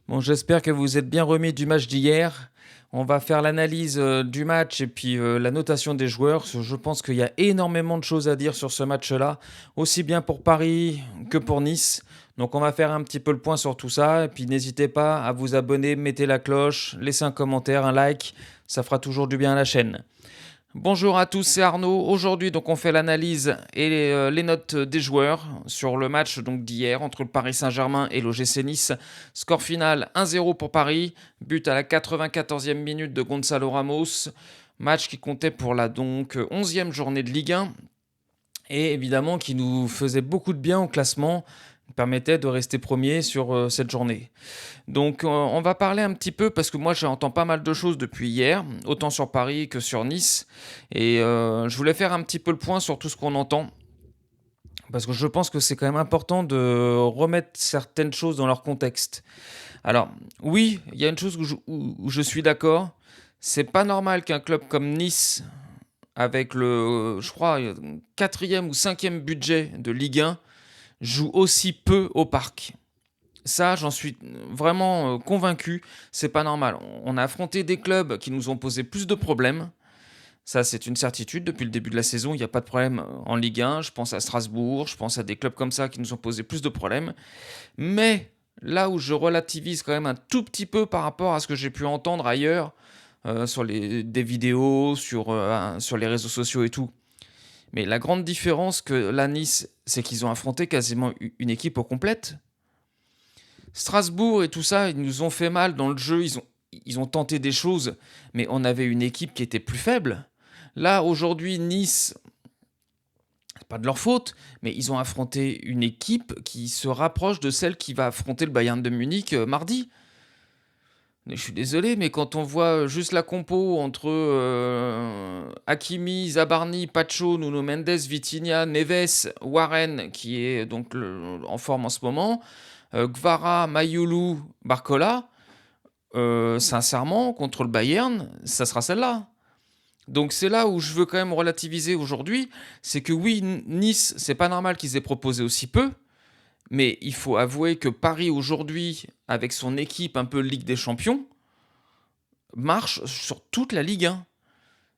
Bon, j'espère que vous êtes bien remis du match d'hier. On va faire l'analyse du match et puis la notation des joueurs. Je pense qu'il y a énormément de choses à dire sur ce match-là, aussi bien pour Paris que pour Nice. Donc on va faire un petit peu le point sur tout ça. Et puis n'hésitez pas à vous abonner, mettez la cloche, laissez un commentaire, un like. Ça fera toujours du bien à la chaîne. Bonjour à tous, c'est Arnaud. Aujourd'hui, donc, on fait l'analyse et les notes des joueurs sur le match donc d'hier entre le Paris Saint-Germain et l'OGC Nice. Score final 1-0 pour Paris, but à la 94e minute de Gonzalo Ramos. Match qui comptait pour la donc 11e journée de Ligue 1 et évidemment qui nous faisait beaucoup de bien au classement, permettait de rester premier sur cette journée. Donc on va parler un petit peu parce que moi j'entends pas mal de choses depuis hier, autant sur Paris que sur Nice. Et je voulais faire un petit peu le point sur tout ce qu'on entend. Parce que je pense que c'est quand même important de remettre certaines choses dans leur contexte. Alors, oui, il y a une chose où je suis d'accord. C'est pas normal qu'un club comme Nice, avec le, je crois, quatrième ou cinquième budget de Ligue 1, joue aussi peu au parc. Ça, j'en suis vraiment convaincu, c'est pas normal. On a affronté des clubs qui nous ont posé plus de problèmes. Ça, c'est une certitude. Depuis le début de la saison, il n'y a pas de problème en Ligue 1. Je pense à Strasbourg, je pense à des clubs comme ça qui nous ont posé plus de problèmes. Mais là où je relativise quand même un tout petit peu par rapport à ce que j'ai pu entendre ailleurs, sur des vidéos, sur les réseaux sociaux et tout. Mais la grande différence que la Nice, c'est qu'ils ont affronté quasiment une équipe au complète. Strasbourg et tout ça, ils nous ont fait mal dans le jeu, ils ont tenté des choses, mais on avait une équipe qui était plus faible. Là, aujourd'hui, Nice, c'est pas de leur faute, mais ils ont affronté une équipe qui se rapproche de celle qui va affronter le Bayern de Munich mardi. Mais je suis désolé, mais quand on voit juste la compo entre Hakimi, Zabarni, Pacho, Nuno Mendes, Vitinha, Neves, Warren, qui est donc en forme en ce moment, Gvara, Mayulu, Barcola, sincèrement, contre le Bayern, ça sera celle-là. Donc c'est là où je veux quand même relativiser aujourd'hui, c'est que oui, Nice, c'est pas normal qu'ils aient proposé aussi peu, mais il faut avouer que Paris aujourd'hui, avec son équipe un peu Ligue des Champions, marche sur toute la Ligue 1.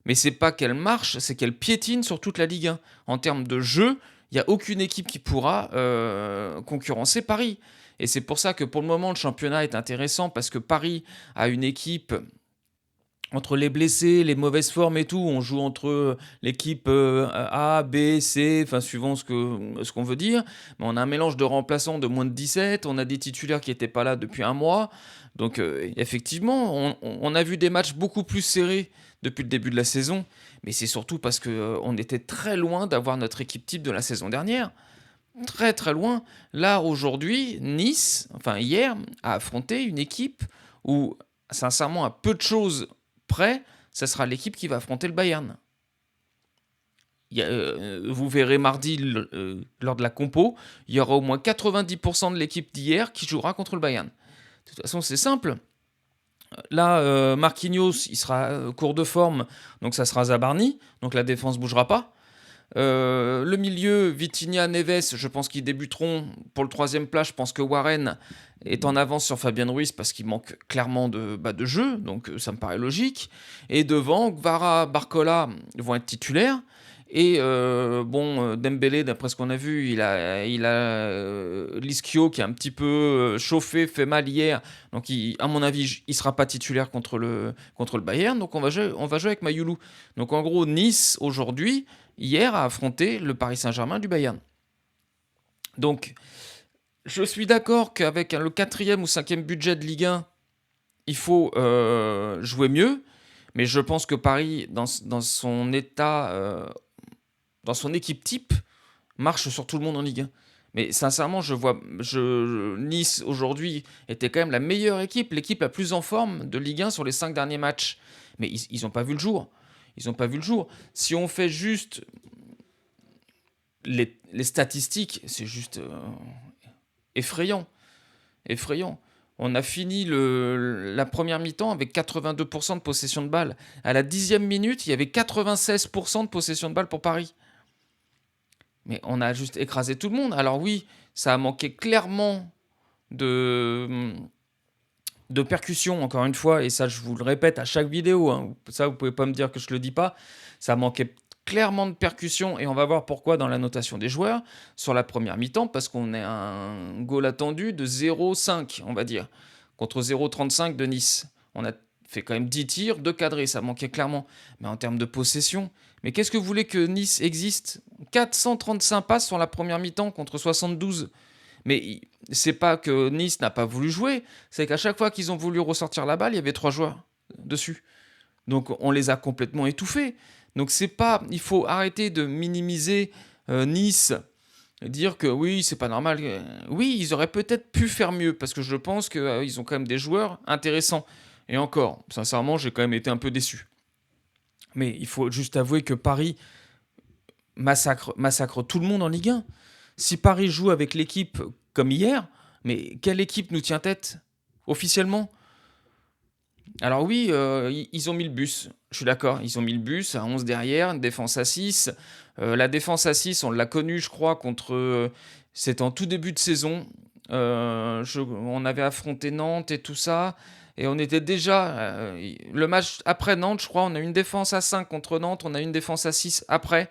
Mais c'est pas qu'elle marche, c'est qu'elle piétine sur toute la Ligue 1. En termes de jeu, il n'y a aucune équipe qui pourra concurrencer Paris. Et c'est pour ça que pour le moment, le championnat est intéressant parce que Paris a une équipe entre les blessés, les mauvaises formes et tout. On joue entre l'équipe A, B, C, enfin suivant ce qu'on veut dire. Mais on a un mélange de remplaçants de moins de 17. On a des titulaires qui n'étaient pas là depuis un mois. Donc effectivement, on a vu des matchs beaucoup plus serrés depuis le début de la saison. Mais c'est surtout parce qu'on était très loin d'avoir notre équipe type de la saison dernière. Très très loin. Là, aujourd'hui, Nice, enfin hier, a affronté une équipe où, sincèrement, à peu de choses près, ça sera l'équipe qui va affronter le Bayern. Vous verrez mardi, lors de la compo, il y aura au moins 90% de l'équipe d'hier qui jouera contre le Bayern. De toute façon, c'est simple. Là, Marquinhos, il sera court de forme, donc ça sera Zabarni, donc la défense bougera pas. Le milieu, Vitinha, Neves, je pense qu'ils débuteront. Pour le troisième plat, je pense que Warren est en avance sur Fabien Ruiz parce qu'il manque clairement de jeu, donc ça me paraît logique. Et devant, Gvara, Barcola vont être titulaires. Et Dembélé, d'après ce qu'on a vu, il a l'Ischio qui est un petit peu chauffé, fait mal hier. Donc, à mon avis, il ne sera pas titulaire contre le Bayern. Donc, on va jouer avec Mayulu. Donc, en gros, Nice, aujourd'hui, hier, a affronté le Paris Saint-Germain du Bayern. Donc, je suis d'accord qu'avec le quatrième ou cinquième budget de Ligue 1, il faut jouer mieux. Mais je pense que Paris, dans son état, dans son équipe type, marche sur tout le monde en Ligue 1. Mais sincèrement, Nice aujourd'hui était quand même la meilleure équipe, l'équipe la plus en forme de Ligue 1 sur les 5 derniers matchs. Mais ils n'ont pas vu le jour. Ils n'ont pas vu le jour. Si on fait juste les statistiques, c'est juste effrayant. Effrayant. On a fini la première mi-temps avec 82% de possession de balle. À la 10e minute, il y avait 96% de possession de balle pour Paris. Mais on a juste écrasé tout le monde. Alors oui, ça a manqué clairement de, de percussion, encore une fois, et ça, je vous le répète à chaque vidéo, hein, ça, vous pouvez pas me dire que je le dis pas. Ça manquait clairement de percussion, et on va voir pourquoi dans la notation des joueurs sur la première mi-temps, parce qu'on est à un goal attendu de 0,5, on va dire, contre 0,35 de Nice. On a fait quand même 10 tirs, 2 cadrés, ça manquait clairement. Mais en termes de possession, mais qu'est-ce que vous voulez que Nice existe? 435 passes sur la première mi-temps contre 72. Mais c'est pas que Nice n'a pas voulu jouer, c'est qu'à chaque fois qu'ils ont voulu ressortir la balle, il y avait 3 joueurs dessus. Donc on les a complètement étouffés. Donc c'est pas, il faut arrêter de minimiser Nice, dire que oui, c'est pas normal. Oui, ils auraient peut-être pu faire mieux parce que je pense qu'ils ont quand même des joueurs intéressants. Et encore, sincèrement, j'ai quand même été un peu déçu. Mais il faut juste avouer que Paris massacre tout le monde en Ligue 1. Si Paris joue avec l'équipe comme hier, mais quelle équipe nous tient tête officiellement? Alors oui, ils ont mis le bus, je suis d'accord, ils ont mis le bus à 11 derrière, une défense à 6. La défense à 6, on l'a connue, je crois, contre... c'était en tout début de saison. On avait affronté Nantes et tout ça. Et on était déjà... le match après Nantes, je crois, on a une défense à 5 contre Nantes, on a une défense à 6 après.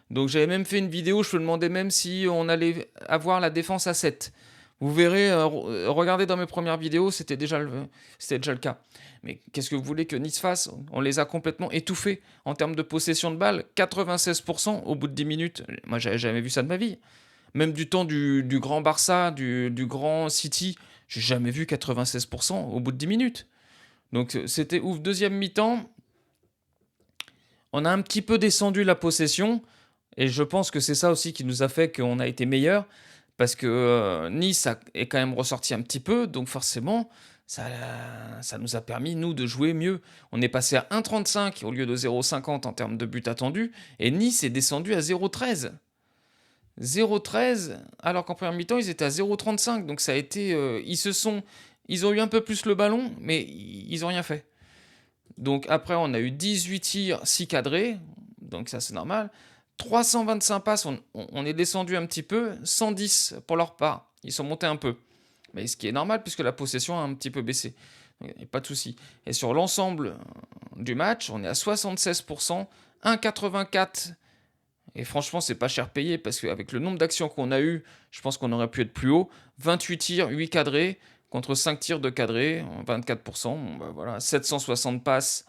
Donc j'avais même fait une vidéo, je me demandais même si on allait avoir la défense à 7. Vous verrez, regardez dans mes premières vidéos, c'était déjà le cas. Mais qu'est-ce que vous voulez que Nice fasse? On les a complètement étouffés en termes de possession de balle. 96% au bout de 10 minutes. Moi, j'avais jamais vu ça de ma vie. Même du temps du grand Barça, du grand City, j'ai jamais vu 96% au bout de 10 minutes. Donc c'était ouf. Deuxième mi-temps, on a un petit peu descendu la possession. Et je pense que c'est ça aussi qui nous a fait qu'on a été meilleur. Parce que Nice est quand même ressorti un petit peu. Donc forcément, ça nous a permis, nous, de jouer mieux. On est passé à 1,35 au lieu de 0,50 en termes de buts attendus. Et Nice est descendu à 0,13. 0,13, alors qu'en première mi-temps, ils étaient à 0,35. Donc ça a été... ils ont eu un peu plus le ballon, mais ils n'ont rien fait. Donc après, on a eu 18 tirs, 6 cadrés. Donc ça, c'est normal. 325 passes, on est descendu un petit peu. 110 pour leur part. Ils sont montés un peu. Mais ce qui est normal, puisque la possession a un petit peu baissé. Il n'y a pas de souci. Et sur l'ensemble du match, on est à 76%, 1,84. Et franchement, c'est pas cher payé, parce qu'avec le nombre d'actions qu'on a eu, je pense qu'on aurait pu être plus haut. 28 tirs, 8 cadrés, contre 5 tirs de cadrés, 24%. Bon, bah voilà, 760 passes.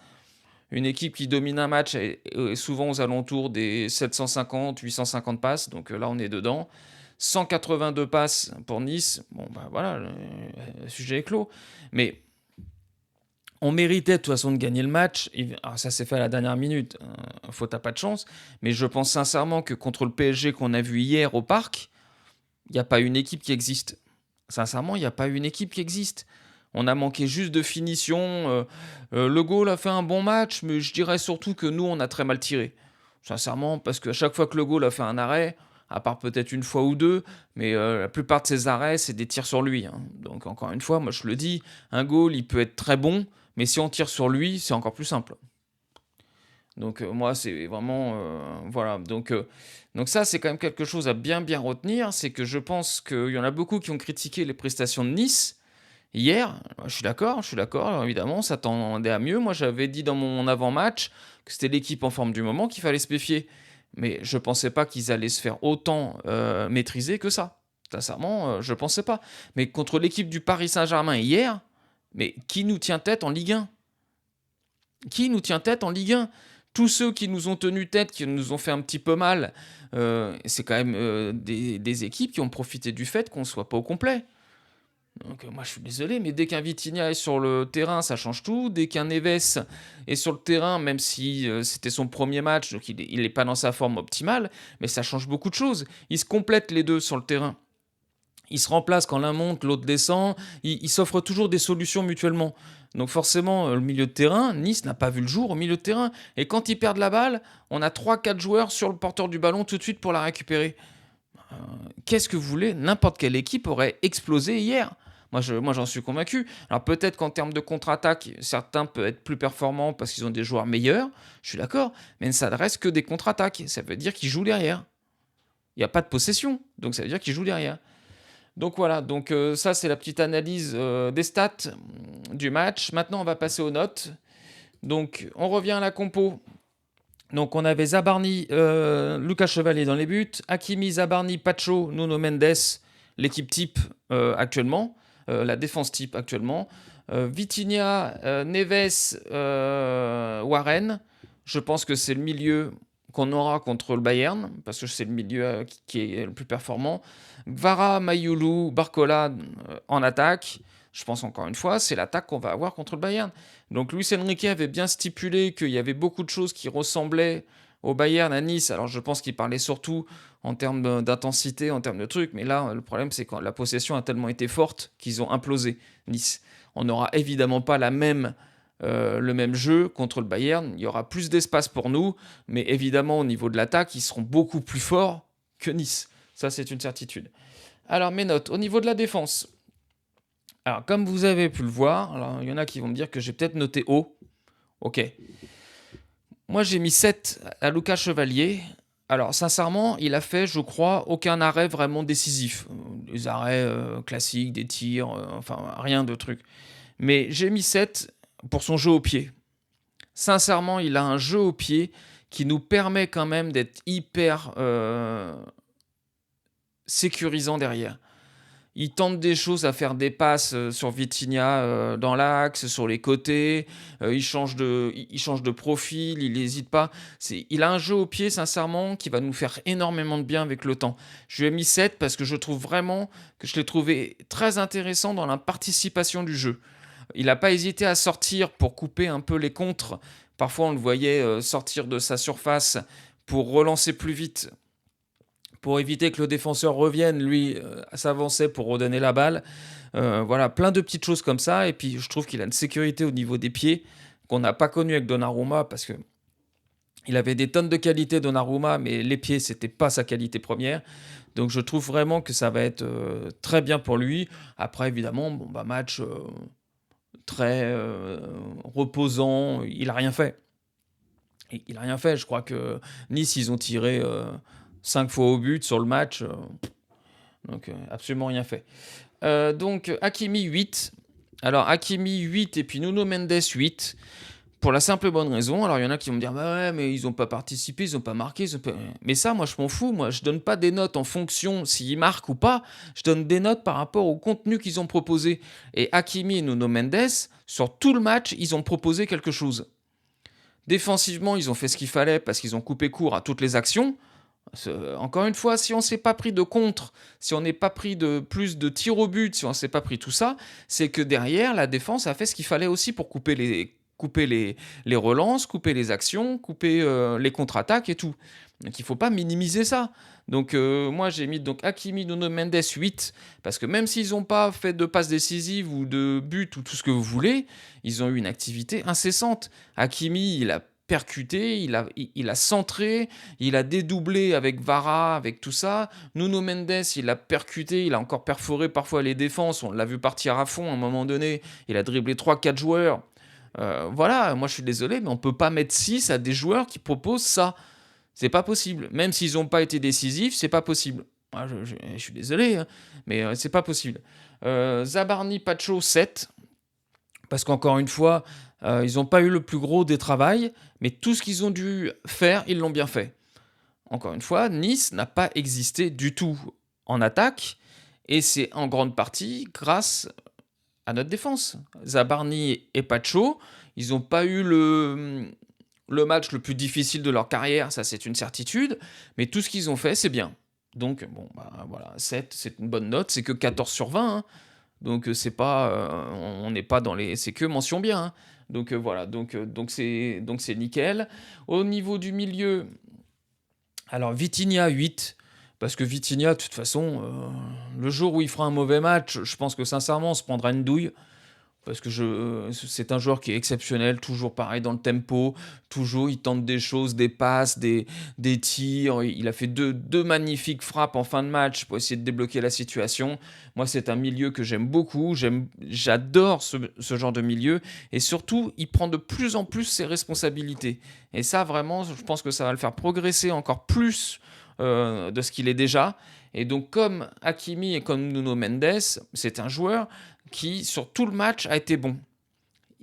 Une équipe qui domine un match est souvent aux alentours des 750, 850 passes. Donc là, on est dedans. 182 passes pour Nice. Bon, bah voilà, le sujet est clos. Mais on méritait de toute façon de gagner le match. Alors ça s'est fait à la dernière minute. Faute à pas de chance. Mais je pense sincèrement que contre le PSG qu'on a vu hier au Parc, il n'y a pas une équipe qui existe. Sincèrement, il n'y a pas une équipe qui existe. On a manqué juste de finition. Le goal a fait un bon match, mais je dirais surtout que nous, on a très mal tiré. Sincèrement, parce qu'à chaque fois que le goal a fait un arrêt, à part peut-être une fois ou deux, mais la plupart de ses arrêts, c'est des tirs sur lui, hein. Donc encore une fois, moi je le dis, un goal, il peut être très bon, mais si on tire sur lui, c'est encore plus simple. Donc moi, c'est vraiment... voilà. Donc ça, c'est quand même quelque chose à bien bien retenir. C'est que je pense qu'il y en a beaucoup qui ont critiqué les prestations de Nice hier. Je suis d'accord, évidemment, on s'attendait à mieux. Moi, j'avais dit dans mon avant-match que c'était l'équipe en forme du moment qu'il fallait se méfier. Mais je pensais pas qu'ils allaient se faire autant maîtriser que ça. Sincèrement, je pensais pas. Mais contre l'équipe du Paris Saint-Germain hier, mais qui nous tient tête en Ligue 1? Qui nous tient tête en Ligue 1? Tous ceux qui nous ont tenu tête, qui nous ont fait un petit peu mal, c'est quand même des équipes qui ont profité du fait qu'on ne soit pas au complet. Donc moi je suis désolé, mais dès qu'un Vitinha est sur le terrain, ça change tout. Dès qu'un Neves est sur le terrain, même si c'était son premier match, donc il n'est pas dans sa forme optimale, mais ça change beaucoup de choses. Ils se complètent les deux sur le terrain. Ils se remplacent quand l'un monte, l'autre descend. Ils s'offrent toujours des solutions mutuellement. Donc forcément, le milieu de terrain, Nice n'a pas vu le jour au milieu de terrain. Et quand ils perdent la balle, on a 3-4 joueurs sur le porteur du ballon tout de suite pour la récupérer. Qu'est-ce que vous voulez? N'importe quelle équipe aurait explosé hier. Moi, j'en suis convaincu. Alors peut-être qu'en termes de contre-attaque, certains peuvent être plus performants parce qu'ils ont des joueurs meilleurs. Je suis d'accord. Mais ça ne reste que des contre-attaques. Ça veut dire qu'ils jouent derrière. Il n'y a pas de possession. Donc ça veut dire qu'ils jouent derrière. Donc voilà, ça c'est la petite analyse des stats du match. Maintenant on va passer aux notes. Donc on revient à la compo. Donc on avait Zabarni, Lucas Chevalier dans les buts, Hakimi, Zabarni, Pacho, Nuno Mendes, l'équipe type actuellement, la défense type actuellement. Vitinha, Neves, Warren. Je pense que c'est le milieu qu'on aura contre le Bayern, parce que c'est le milieu qui est le plus performant. Gvara, Mayulu, Barcola en attaque. Je pense encore une fois, c'est l'attaque qu'on va avoir contre le Bayern. Donc Luis Enrique avait bien stipulé qu'il y avait beaucoup de choses qui ressemblaient au Bayern à Nice. Alors je pense qu'il parlait surtout en termes d'intensité, en termes de trucs, mais là le problème c'est que la possession a tellement été forte qu'ils ont implosé Nice. On n'aura évidemment pas le même jeu contre le Bayern, il y aura plus d'espace pour nous, mais évidemment au niveau de l'attaque, ils seront beaucoup plus forts que Nice. Ça c'est une certitude. Alors mes notes, au niveau de la défense. Alors comme vous avez pu le voir, alors, il y en a qui vont me dire que j'ai peut-être noté haut. Ok. Moi j'ai mis 7 à Lucas Chevalier. Alors sincèrement, il a fait, je crois, aucun arrêt vraiment décisif. Des arrêts classiques, des tirs, enfin rien de truc. Mais j'ai mis 7 pour son jeu au pied. Sincèrement, il a un jeu au pied qui nous permet quand même d'être hyper sécurisant derrière. Il tente des choses à faire des passes sur Vitinha dans l'axe, sur les côtés. Il change de profil, il n'hésite pas. Il a un jeu au pied, sincèrement, qui va nous faire énormément de bien avec le temps. Je lui ai mis 7 parce que je trouve vraiment que je l'ai trouvé très intéressant dans la participation du jeu. Il n'a pas hésité à sortir pour couper un peu les contres. Parfois, on le voyait sortir de sa surface pour relancer plus vite, pour éviter que le défenseur revienne, lui s'avançait pour redonner la balle. Voilà, plein de petites choses comme ça. Et puis, je trouve qu'il a une sécurité au niveau des pieds qu'on n'a pas connu avec Donnarumma parce que il avait des tonnes de qualité Donnarumma, mais les pieds, c'était pas sa qualité première. Donc, je trouve vraiment que ça va être très bien pour lui. Après, évidemment, match très reposant. Il a rien fait. Il a rien fait. Je crois que Nice, ils ont tiré 5 fois au but sur le match. Donc, absolument rien fait. Donc, Hakimi 8. Alors, Hakimi 8 et puis Nuno Mendes 8. Pour la simple et bonne raison. Alors, il y en a qui vont me dire, bah ouais, mais ils n'ont pas participé, ils n'ont pas marqué. Mais ça, moi, je m'en fous. Moi, je donne pas des notes en fonction s'ils marquent ou pas. Je donne des notes par rapport au contenu qu'ils ont proposé. Et Hakimi et Nuno Mendes, sur tout le match, ils ont proposé quelque chose. Défensivement, ils ont fait ce qu'il fallait parce qu'ils ont coupé court à toutes les actions. Encore une fois, si on ne s'est pas pris de contre, si on n'est pas pris de plus de tirs au but, si on ne s'est pas pris tout ça, c'est que derrière, la défense a fait ce qu'il fallait aussi pour couper les relances, couper les actions, couper les contre-attaques et tout. Donc il ne faut pas minimiser ça. Donc moi j'ai mis donc Hakimi, Nuno Mendes 8, parce que même s'ils n'ont pas fait de passes décisives ou de but ou tout ce que vous voulez, ils ont eu une activité incessante. Hakimi, il a percuté, il a centré, il a dédoublé avec Vara, avec tout ça. Nuno Mendes, il a percuté, il a encore perforé parfois les défenses, on l'a vu partir à fond à un moment donné, il a dribblé 3-4 joueurs. Voilà, moi je suis désolé, mais on ne peut pas mettre 6 à des joueurs qui proposent ça. C'est pas possible. Même s'ils n'ont pas été décisifs, c'est pas possible. Moi, je suis désolé, hein, mais c'est pas possible. Zabarni Pacho 7, parce qu'encore une fois, ils n'ont pas eu le plus gros des travails, mais tout ce qu'ils ont dû faire, ils l'ont bien fait. Encore une fois, Nice n'a pas existé du tout en attaque, et c'est en grande partie grâce à notre défense. Zabarni et Pacho, ils n'ont pas eu le match le plus difficile de leur carrière, ça c'est une certitude, mais tout ce qu'ils ont fait, c'est bien. Donc, bon, voilà, 7, c'est une bonne note, c'est que 14 sur 20, hein. Donc c'est pas, on n'est pas dans les, c'est que mention bien, hein. Donc voilà, donc c'est nickel. Au niveau du milieu, alors Vitinha 8, parce que Vitinha, de toute façon, le jour où il fera un mauvais match, je pense que sincèrement, on se prendra une douille. Parce que c'est un joueur qui est exceptionnel, toujours pareil dans le tempo, toujours il tente des choses, des passes, des tirs. Il a fait deux magnifiques frappes en fin de match pour essayer de débloquer la situation. Moi, c'est un milieu que j'aime beaucoup, j'adore ce genre de milieu. Et surtout, il prend de plus en plus ses responsabilités. Et ça, vraiment, je pense que ça va le faire progresser encore plus de ce qu'il est déjà. Et donc, comme Hakimi et comme Nuno Mendes, c'est un joueur qui, sur tout le match, a été bon.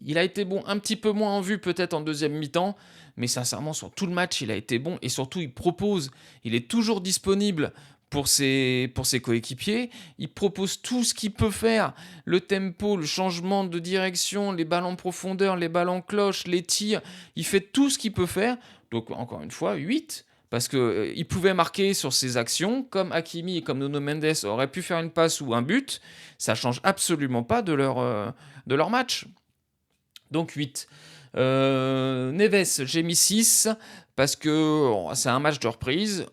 Il a été bon un petit peu moins en vue peut-être en deuxième mi-temps, mais sincèrement sur tout le match il a été bon et surtout il propose, il est toujours disponible pour ses coéquipiers, il propose tout ce qu'il peut faire, le tempo, le changement de direction, les balles en profondeur, les balles en cloche, les tirs, il fait tout ce qu'il peut faire, donc encore une fois 8 parce qu'il pouvait marquer sur ses actions, comme Hakimi et comme Nuno Mendes auraient pu faire une passe ou un but, ça change absolument pas de leur match. Donc 8. Neves, j'ai mis 6 parce que c'est un match de reprise.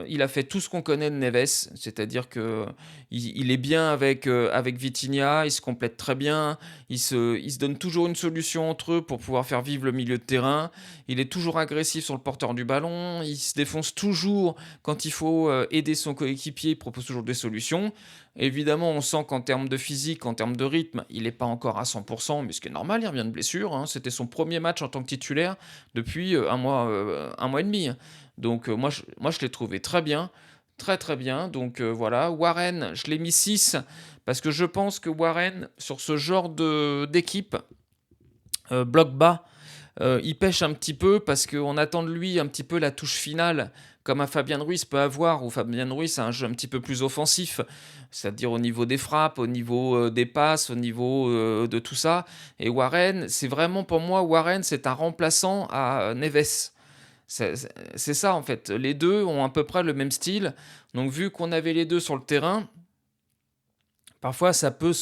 Il a fait tout ce qu'on connaît de Neves, c'est-à-dire que il est bien avec Vitinha, il se complète très bien, il se donne toujours une solution entre eux pour pouvoir faire vivre le milieu de terrain. Il est toujours agressif sur le porteur du ballon, il se défonce toujours quand il faut aider son coéquipier, il propose toujours des solutions. Évidemment, on sent qu'en termes de physique, en termes de rythme, il n'est pas encore à 100%, mais ce qui est normal, il revient de blessure, hein. C'était son premier match en tant que titulaire depuis un mois et demi. Donc moi, je l'ai trouvé très bien, très très bien. Donc voilà, Warren, je l'ai mis 6 parce que je pense que Warren, sur ce genre d'équipe, bloc bas, il pêche un petit peu parce qu'on attend de lui un petit peu la touche finale, comme un Fabien Ruiz peut avoir, où Fabien Ruiz a un jeu un petit peu plus offensif, c'est-à-dire au niveau des frappes, au niveau des passes, au niveau de tout ça. Et Warren, c'est vraiment pour moi, Warren, c'est un remplaçant à Neves. C'est ça en fait. Les deux ont à peu près le même style. Donc vu qu'on avait les deux sur le terrain, parfois ça peut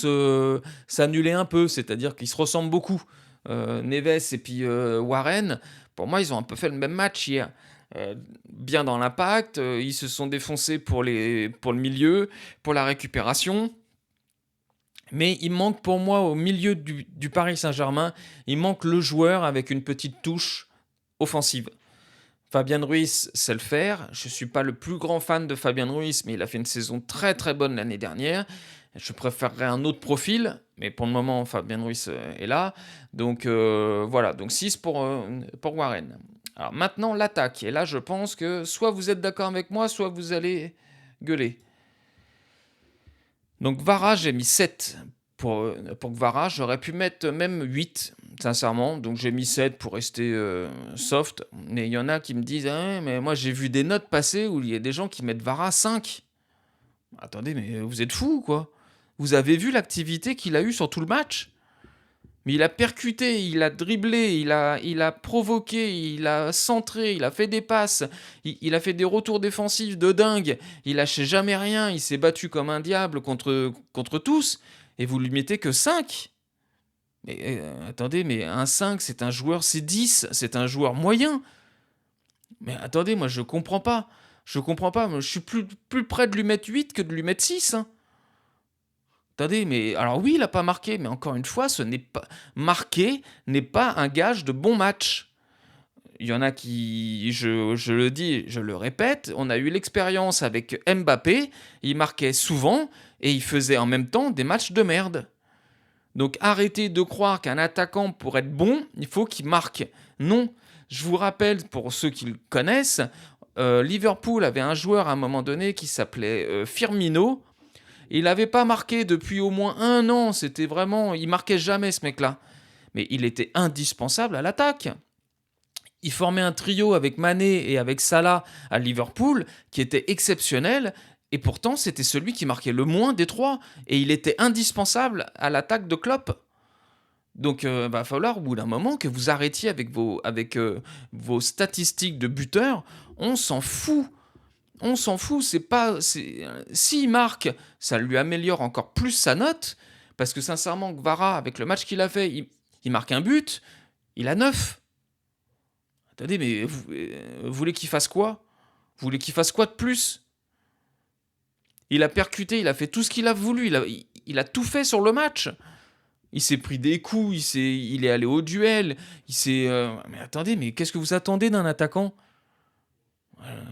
s'annuler un peu, c'est-à-dire qu'ils se ressemblent beaucoup. Neves et puis Warren, pour moi, ils ont un peu fait le même match hier. Bien dans l'impact, ils se sont défoncés pour le milieu, pour la récupération. Mais il manque pour moi au milieu du Paris Saint-Germain, il manque le joueur avec une petite touche offensive. Fabien Ruiz sait le faire. Je ne suis pas le plus grand fan de Fabien Ruiz, mais il a fait une saison très très bonne l'année dernière. Je préférerais un autre profil, mais pour le moment, Fabien Ruiz est là. Donc voilà, donc 6 pour Warren. Alors maintenant, l'attaque. Et là, je pense que soit vous êtes d'accord avec moi, soit vous allez gueuler. Donc Vara, j'ai mis 7 pour Vara. J'aurais pu mettre même 8, sincèrement. Donc j'ai mis 7 pour rester soft. Mais il y en a qui me disent ah, mais moi j'ai vu des notes passer où il y a des gens qui mettent Vara 5. Attendez, mais vous êtes fous, quoi. Vous avez vu l'activité qu'il a eue sur tout le match? Mais il a percuté, il a dribblé, il a provoqué, il a centré, il a fait des passes, il a fait des retours défensifs de dingue, il lâchait jamais rien, il s'est battu comme un diable contre tous, et vous lui mettez que 5. Mais attendez, mais un 5, c'est un joueur, c'est 10, c'est un joueur moyen. Mais attendez, moi je comprends pas. Je comprends pas, moi, je suis plus près de lui mettre 8 que de lui mettre 6, hein. Attendez, mais alors oui, il n'a pas marqué, mais encore une fois, ce n'est pas marqué n'est pas un gage de bon match. Il y en a qui, je le dis, je le répète, on a eu l'expérience avec Mbappé, il marquait souvent et il faisait en même temps des matchs de merde. Donc arrêtez de croire qu'un attaquant pour être bon, il faut qu'il marque. Non, je vous rappelle pour ceux qui le connaissent, Liverpool avait un joueur à un moment donné qui s'appelait Firmino. Il n'avait pas marqué depuis au moins un an. C'était vraiment, il marquait jamais ce mec-là. Mais il était indispensable à l'attaque. Il formait un trio avec Mané et avec Salah à Liverpool qui était exceptionnel. Et pourtant, c'était celui qui marquait le moins des trois. Et il était indispensable à l'attaque de Klopp. Donc, va falloir au bout d'un moment que vous arrêtiez avec vos statistiques de buteur. On s'en fout. On s'en fout, c'est pas. S'il marque, ça lui améliore encore plus sa note. Parce que sincèrement, Gvara, avec le match qu'il a fait, il marque un but, il a 9. Attendez, mais vous voulez qu'il fasse quoi? Vous voulez qu'il fasse quoi de plus? Il a percuté, il a fait tout ce qu'il a voulu, il a tout fait sur le match. Il s'est pris des coups, il est allé au duel, mais attendez, mais qu'est-ce que vous attendez d'un attaquant?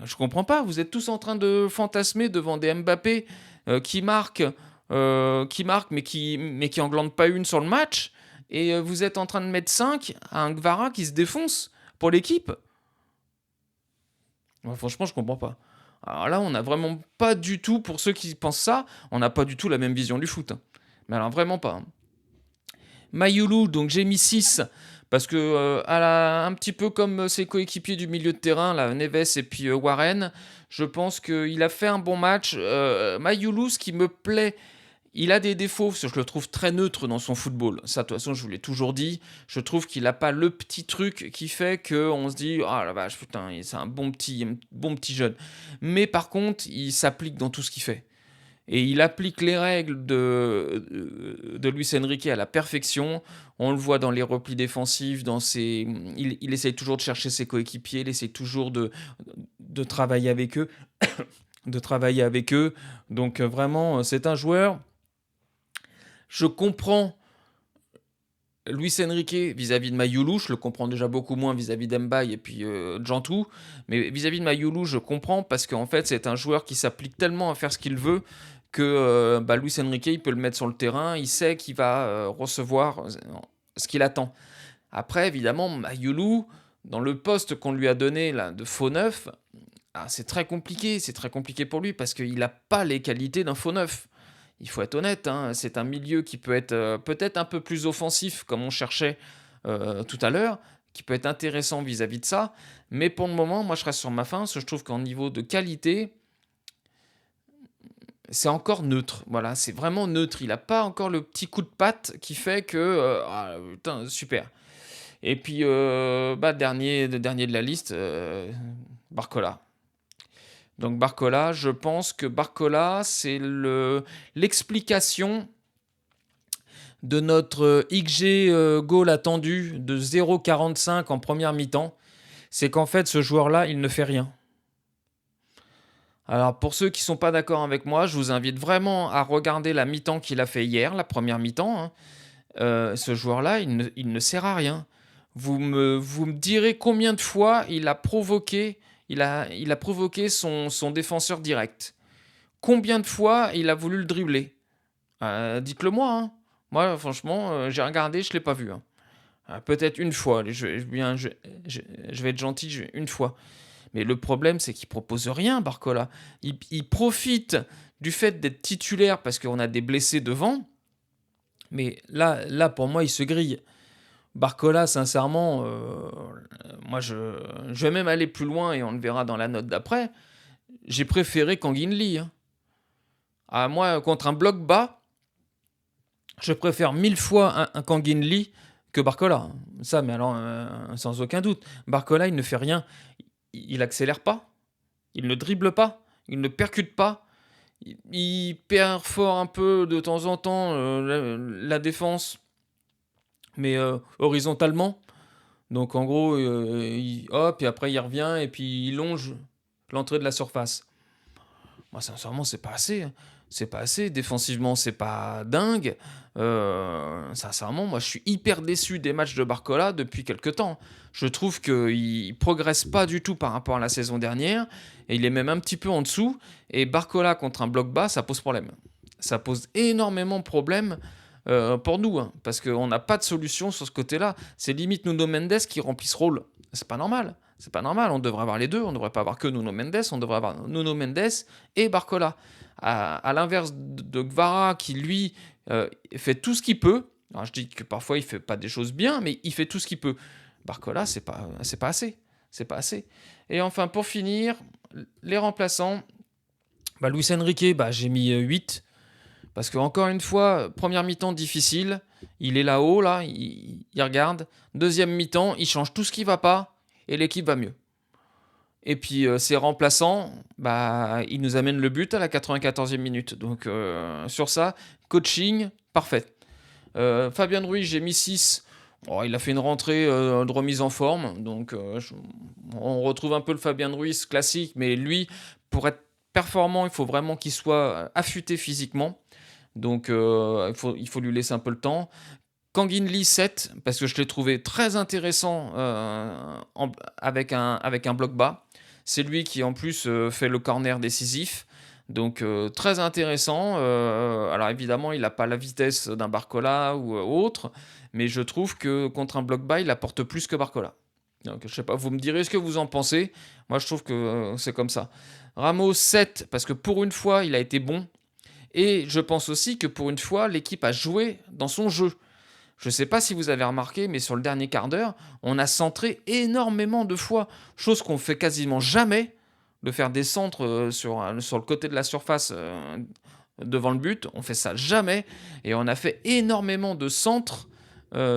Je comprends pas, vous êtes tous en train de fantasmer devant des Mbappé qui marquent mais qui englandent pas une sur le match, et vous êtes en train de mettre 5 à un Gvara qui se défonce pour l'équipe. Ouais, franchement, je comprends pas. Alors là, on n'a vraiment pas du tout, pour ceux qui pensent ça, on n'a pas du tout la même vision du foot, hein. Mais alors vraiment pas, hein. Mayulu, donc j'ai mis 6 parce que un petit peu comme ses coéquipiers du milieu de terrain, là, Neves et puis Warren, je pense qu'il a fait un bon match. Mayulu, ce qui me plaît, il a des défauts, parce que je le trouve très neutre dans son football. Ça, de toute façon, je vous l'ai toujours dit. Je trouve qu'il n'a pas le petit truc qui fait qu'on se dit ah la vache, putain, c'est un bon petit jeune. Mais par contre, il s'applique dans tout ce qu'il fait. Et il applique les règles de Luis Enrique à la perfection. On le voit dans les replis défensifs, il essaye toujours de chercher ses coéquipiers, il essaye toujours de travailler avec eux. De travailler avec eux. Donc vraiment, c'est un joueur. Je comprends Luis Enrique vis-à-vis de Mayulu, je le comprends déjà beaucoup moins vis-à-vis d'Mbaye et puis Jantou, mais vis-à-vis de Mayulu, je comprends parce qu'en fait, c'est un joueur qui s'applique tellement à faire ce qu'il veut que Luis Enrique, il peut le mettre sur le terrain, il sait qu'il va recevoir ce qu'il attend. Après, évidemment, Mayulu, dans le poste qu'on lui a donné là, de faux neuf, c'est très compliqué pour lui parce qu'il n'a pas les qualités d'un faux neuf. Il faut être honnête, hein, c'est un milieu qui peut être peut-être un peu plus offensif, comme on cherchait tout à l'heure, qui peut être intéressant vis-à-vis de ça. Mais pour le moment, moi, je reste sur ma faim, parce que je trouve qu'en niveau de qualité, c'est encore neutre. Voilà, c'est vraiment neutre. Il n'a pas encore le petit coup de patte qui fait que putain, super. Et puis, dernier de la liste, Barcola. Donc Barcola, je pense que Barcola, c'est l'explication de notre XG goal attendu de 0,45 en première mi-temps. C'est qu'en fait, ce joueur-là, il ne fait rien. Alors pour ceux qui ne sont pas d'accord avec moi, je vous invite vraiment à regarder la mi-temps qu'il a fait hier, la première mi-temps, hein. Ce joueur-là, il ne sert à rien. Vous me direz combien de fois il a provoqué son défenseur direct. Combien de fois il a voulu le dribbler. Dites-le moi, hein. Moi, franchement, j'ai regardé, je ne l'ai pas vu, hein. Peut-être une fois, allez, je vais être gentil, une fois. Mais le problème, c'est qu'il propose rien, Barcola. Il profite du fait d'être titulaire parce qu'on a des blessés devant. Mais là, pour moi, il se grille. Barcola, sincèrement, moi, je vais même aller plus loin et on le verra dans la note d'après. J'ai préféré Kangin Lee, hein. Moi, contre un bloc bas, je préfère 1000 fois un Kangin Lee que Barcola. Ça, mais alors, sans aucun doute. Barcola, il ne fait rien. Il accélère pas. Il ne dribble pas. Il ne percute pas. Il perfore un peu de temps en temps la défense, mais horizontalement. Donc en gros, hop, et après il revient et puis il longe l'entrée de la surface. Moi, sincèrement, c'est pas assez, hein. C'est pas assez. Défensivement, c'est pas dingue. Sincèrement, moi, je suis hyper déçu des matchs de Barcola depuis quelques temps. Je trouve qu'il progresse pas du tout par rapport à la saison dernière. Et il est même un petit peu en dessous. Et Barcola contre un bloc bas, ça pose problème. Ça pose énormément de problèmes pour nous, hein, parce qu'on n'a pas de solution sur ce côté-là. C'est limite Nuno Mendes qui remplit ce rôle. C'est pas normal. C'est pas normal, on devrait avoir les deux, on ne devrait pas avoir que Nuno Mendes, on devrait avoir Nuno Mendes et Barcola. À l'inverse de Gvara qui, lui, fait tout ce qu'il peut. Alors, je dis que parfois il fait pas des choses bien, mais il fait tout ce qu'il peut. Barcola, c'est pas assez. C'est pas assez. Et enfin, pour finir, les remplaçants. Luis Enrique, j'ai mis 8. Parce que, encore une fois, première mi-temps difficile. Il est là-haut, là, il regarde. Deuxième mi-temps, il change tout ce qui va pas et l'équipe va mieux. Et puis ses remplaçants, ils nous amènent le but à la 94e minute. Donc sur ça, coaching, parfait. Fabien Ruiz, j'ai mis 6. Oh, il a fait une rentrée de remise en forme. Donc on retrouve un peu le Fabien Ruiz classique. Mais lui, pour être performant, il faut vraiment qu'il soit affûté physiquement. Donc il faut lui laisser un peu le temps. Kangin Lee 7, parce que je l'ai trouvé très intéressant avec un bloc bas. C'est lui qui en plus fait le corner décisif. Donc très intéressant. Alors évidemment, il n'a pas la vitesse d'un Barcola ou autre, mais je trouve que contre un bloc bas, il apporte plus que Barcola. Donc, je sais pas, vous me direz ce que vous en pensez. Moi, je trouve que c'est comme ça. Ramos 7, parce que pour une fois, il a été bon. Et je pense aussi que pour une fois, l'équipe a joué dans son jeu. Je ne sais pas si vous avez remarqué, mais sur le dernier quart d'heure, on a centré énormément de fois, chose qu'on fait quasiment jamais, de faire des centres sur le côté de la surface devant le but. On fait ça jamais, et on a fait énormément de centres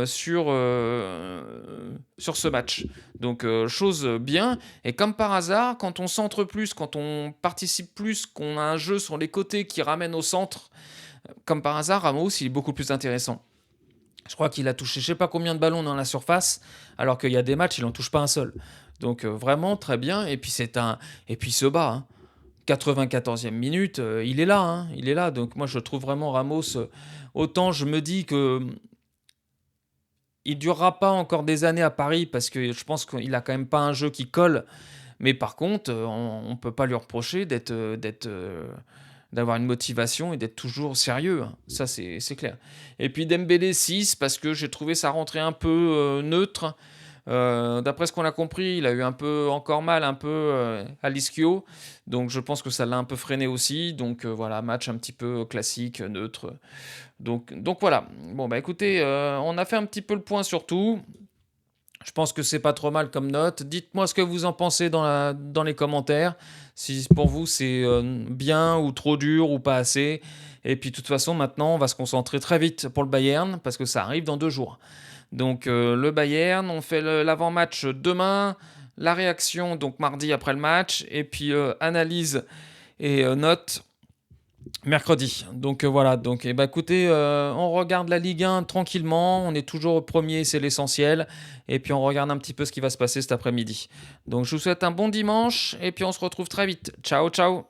sur ce match. Donc chose bien. Et comme par hasard, quand on centre plus, quand on participe plus, qu'on a un jeu sur les côtés qui ramène au centre, comme par hasard, Ramos, il est beaucoup plus intéressant. Je crois qu'il a touché je sais pas combien de ballons dans la surface, alors qu'il y a des matchs, il en touche pas un seul. Donc vraiment très bien. Et puis il se bat, hein. 94e minute, il est là, hein, il est là. Donc moi je trouve vraiment Ramos. Autant je me dis que il durera pas encore des années à Paris parce que je pense qu'il a quand même pas un jeu qui colle. Mais par contre, on peut pas lui reprocher d'avoir une motivation et d'être toujours sérieux, hein. Ça, c'est clair. Et puis Dembélé 6 parce que j'ai trouvé sa rentrée un peu neutre. D'après ce qu'on a compris, il a eu un peu encore mal un peu à l'ischio. Donc je pense que ça l'a un peu freiné aussi. Donc voilà, match un petit peu classique, neutre. Donc voilà. Bon, bah écoutez, on a fait un petit peu le point sur tout. Je pense que c'est pas trop mal comme note. Dites-moi ce que vous en pensez dans les commentaires. Si pour vous c'est bien ou trop dur ou pas assez. Et puis de toute façon, maintenant, on va se concentrer très vite pour le Bayern parce que ça arrive dans 2 jours. Donc le Bayern, on fait l'avant-match demain. La réaction, donc mardi après le match. Et puis analyse et note mercredi. Donc voilà, donc bah, écoutez, on regarde la Ligue 1 tranquillement, on est toujours au premier, c'est l'essentiel, et puis on regarde un petit peu ce qui va se passer cet après-midi. Donc je vous souhaite un bon dimanche, et puis on se retrouve très vite. Ciao, ciao.